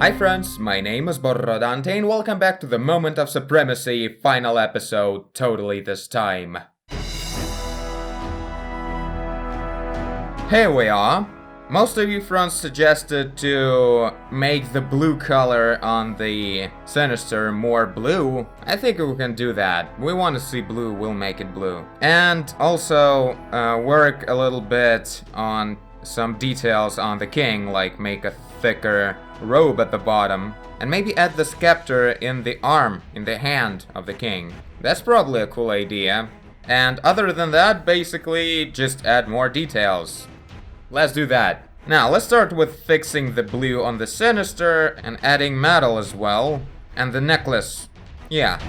Hi friends, my name is Borrodante and welcome back to the Moment of Supremacy final episode, totally this time. Here we are. Most of you friends suggested to make the blue color on the Sinister more blue. I think we can do that. We want to see blue, we'll make it blue. And also work a little bit on some details on the king, like make a thicker robe at the bottom, and maybe add the scepter in the arm, in the hand of the king. That's probably a cool idea. And other than that, basically just add more details. Let's do that. Now, let's start with fixing the blue on the Sinister and adding metal as well. And the necklace. Yeah.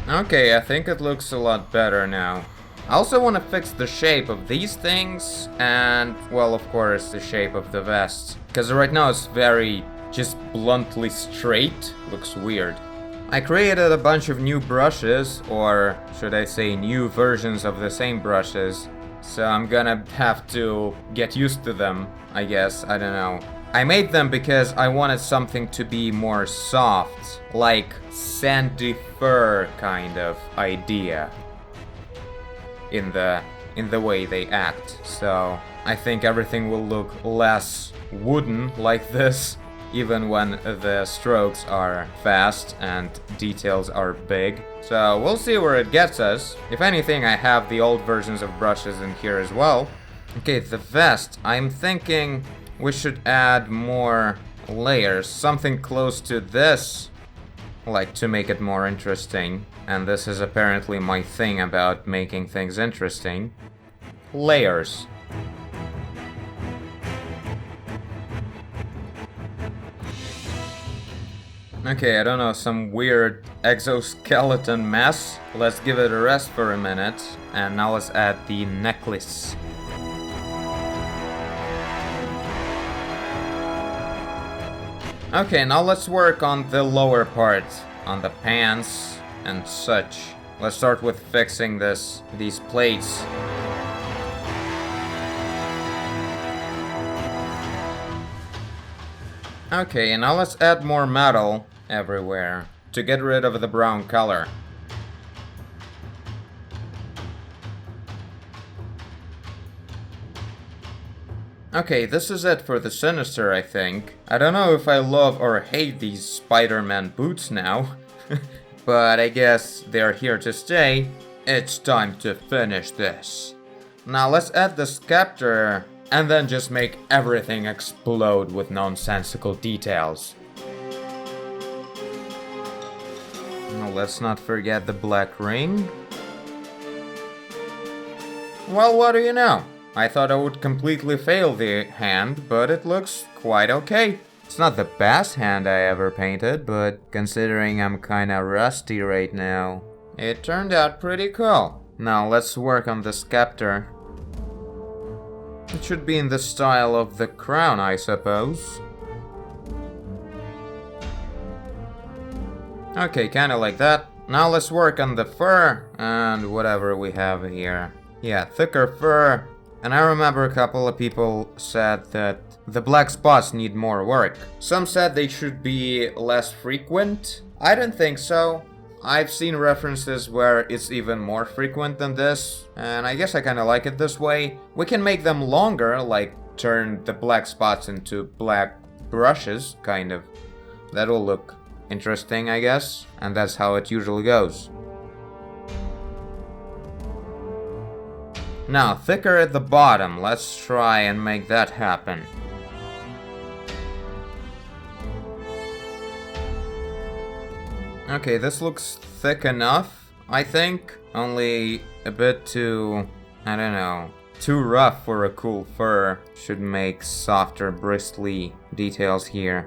Okay, I think it looks a lot better now. I also want to fix the shape of these things and, well, of course, the shape of the vest. Because right now it's very just bluntly straight. Looks weird. I created a bunch of new brushes, or should I say new versions of the same brushes. So I'm gonna have to get used to them, I guess. I don't know. I made them because I wanted something to be more soft, like sandy fur kind of idea. In the way they act. So I think everything will look less wooden like this, even when the strokes are fast and details are big. So we'll see where it gets us. If anything, I have the old versions of brushes in here as well. Okay, the vest. I'm thinking we should add more layers, something close to this, like to make it more interesting. And this is apparently my thing about making things interesting. Layers. Okay, I don't know, some weird exoskeleton mess. Let's give it a rest for a minute. And now let's add the necklace. Okay, now let's work on the lower part, on the pants and such. Let's start with fixing these plates. Okay, and now let's add more metal everywhere to get rid of the brown color. Okay, this is it for the Sinister, I think. I don't know if I love or hate these Spider-Man boots now. But I guess they're here to stay. It's time to finish this. Now let's add the scepter and then just make everything explode with nonsensical details. Now let's not forget the black ring. Well, what do you know? I thought I would completely fail the hand, but it looks quite okay. It's not the best hand I ever painted, but considering I'm kinda rusty right now, it turned out pretty cool. Now let's work on the scepter. It should be in the style of the crown, I suppose. Okay, kinda like that. Now let's work on the fur and whatever we have here. Yeah, thicker fur. And I remember a couple of people said that the black spots need more work. Some said they should be less frequent. I don't think so. I've seen references where it's even more frequent than this, and I guess I kinda like it this way. We can make them longer, like turn the black spots into black brushes, kind of. That'll look interesting, I guess, and that's how it usually goes. Now, thicker at the bottom. Let's try and make that happen. Okay, this looks thick enough, I think. Only a bit too, I don't know, too rough for a cool fur. Should make softer, bristly details here.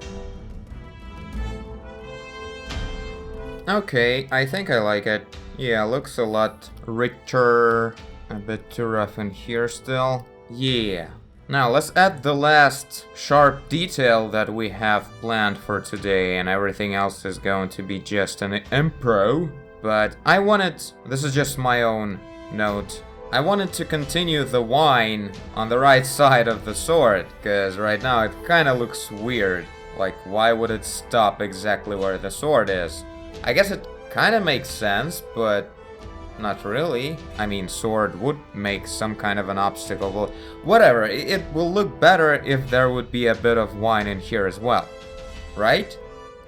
Okay, I think I like it. Yeah, looks a lot richer. A bit too rough in here still. Yeah. Now let's add the last sharp detail that we have planned for today, and everything else is going to be just an impro. But I wanted, this is just my own note, I wanted to continue the wine on the right side of the sword, because right now it kinda looks weird. Like, why would it stop exactly where the sword is? I guess it kinda makes sense, but not really. I mean, sword would make some kind of an obstacle. Well, whatever, it will look better if there would be a bit of wine in here as well, right?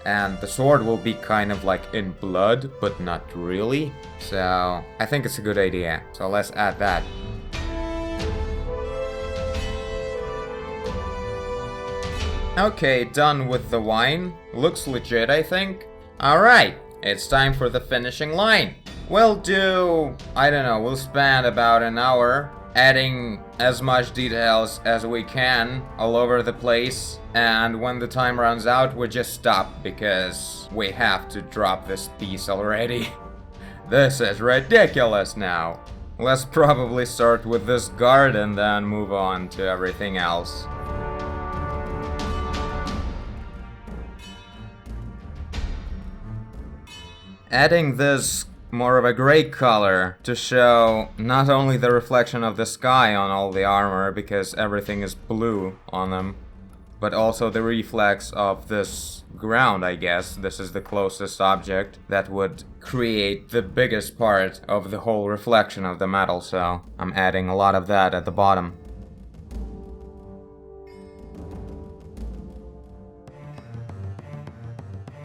And the sword will be kind of like in blood, but not really. So, I think it's a good idea. So let's add that. Okay, done with the wine. Looks legit, I think. Alright, it's time for the finishing line. We'll do, I don't know, we'll spend about an hour adding as much details as we can all over the place. And when the time runs out, we just stop because we have to drop this piece already. This is ridiculous now. Let's probably start with this garden, then move on to everything else. Adding this more of a gray color to show not only the reflection of the sky on all the armor, because everything is blue on them, but also the reflex of this ground, I guess. This is the closest object that would create the biggest part of the whole reflection of the metal, so I'm adding a lot of that at the bottom.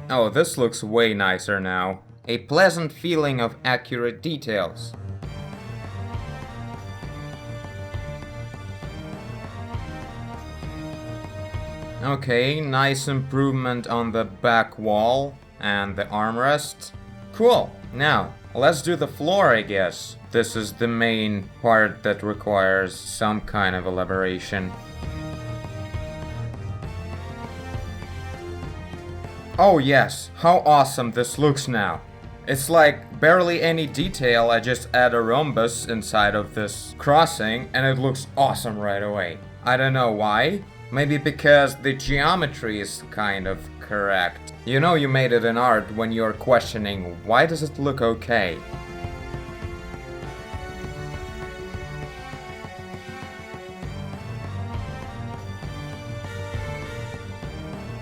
Oh, this looks way nicer now. A pleasant feeling of accurate details. Okay, nice improvement on the back wall and the armrest. Cool, now let's do the floor, I guess. This is the main part that requires some kind of elaboration. Oh yes, how awesome this looks now. It's like barely any detail, I just add a rhombus inside of this crossing and it looks awesome right away. I don't know why. Maybe because the geometry is kind of correct. You know you made it in art when you're questioning why does it look okay?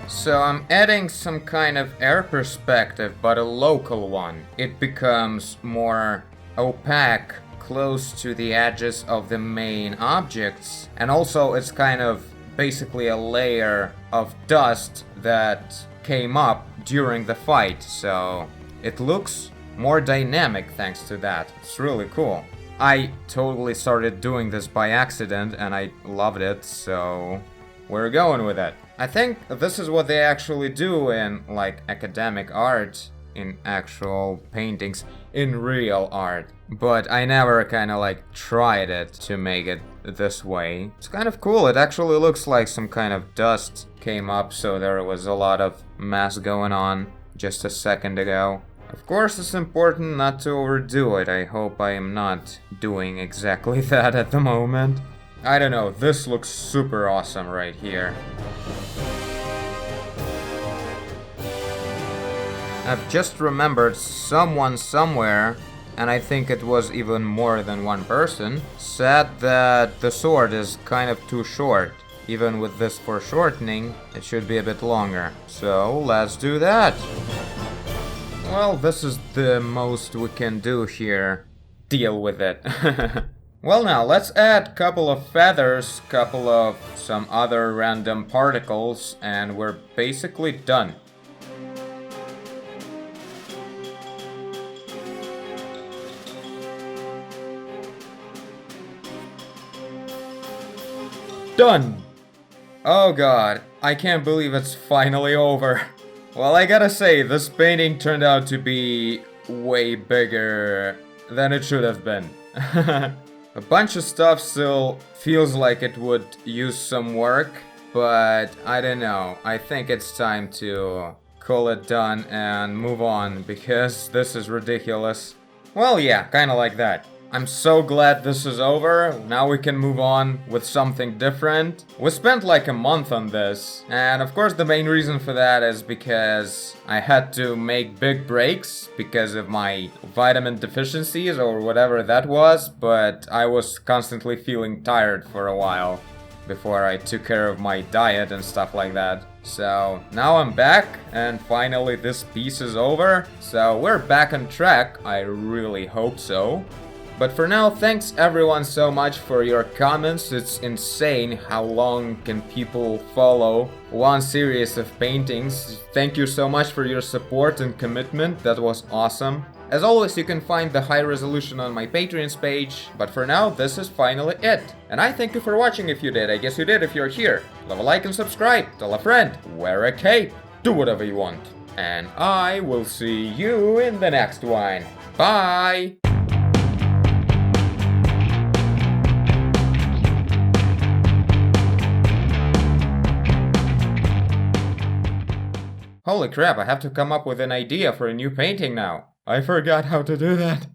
So I'm adding some kind of air perspective, but a local one. It becomes more opaque, close to the edges of the main objects. And also it's kind of basically a layer of dust that came up during the fight. So it looks more dynamic thanks to that. It's really cool. I totally started doing this by accident and I loved it, so we're going with it. I think this is what they actually do in, like, academic art, in actual paintings, in real art. But I never kinda, like, tried it to make it this way. It's kind of cool, it actually looks like some kind of dust came up, so there was a lot of mess going on just a second ago. Of course, it's important not to overdo it. I hope I am not doing exactly that at the moment. I don't know, this looks super awesome right here. I've just remembered someone somewhere, and I think it was even more than one person, said that the sword is kind of too short. Even with this foreshortening, it should be a bit longer. So let's do that. Well, this is the most we can do here. Deal with it. Well, now let's add a couple of feathers, couple of some other random particles, and we're basically done. Done! Oh god, I can't believe it's finally over. Well, I gotta say, this painting turned out to be way bigger than it should have been. A bunch of stuff still feels like it would use some work, but I don't know. I think it's time to call it done and move on, because this is ridiculous. Well, yeah, kinda like that. I'm so glad this is over. Now we can move on with something different. We spent like a month on this, and of course the main reason for that is because I had to make big breaks because of my vitamin deficiencies or whatever that was, but I was constantly feeling tired for a while before I took care of my diet and stuff like that. So now I'm back, and finally this piece is over, so we're back on track. I really hope so. But for now, thanks everyone so much for your comments. It's insane how long can people follow one series of paintings. Thank you so much for your support and commitment, that was awesome. As always, you can find the high resolution on my Patreon's page, but for now, this is finally it. And I thank you for watching if you did. I guess you did if you're here. Leave a like and subscribe, tell a friend, wear a cape, do whatever you want. And I will see you in the next one. Bye! Holy crap, I have to come up with an idea for a new painting now. I forgot how to do that.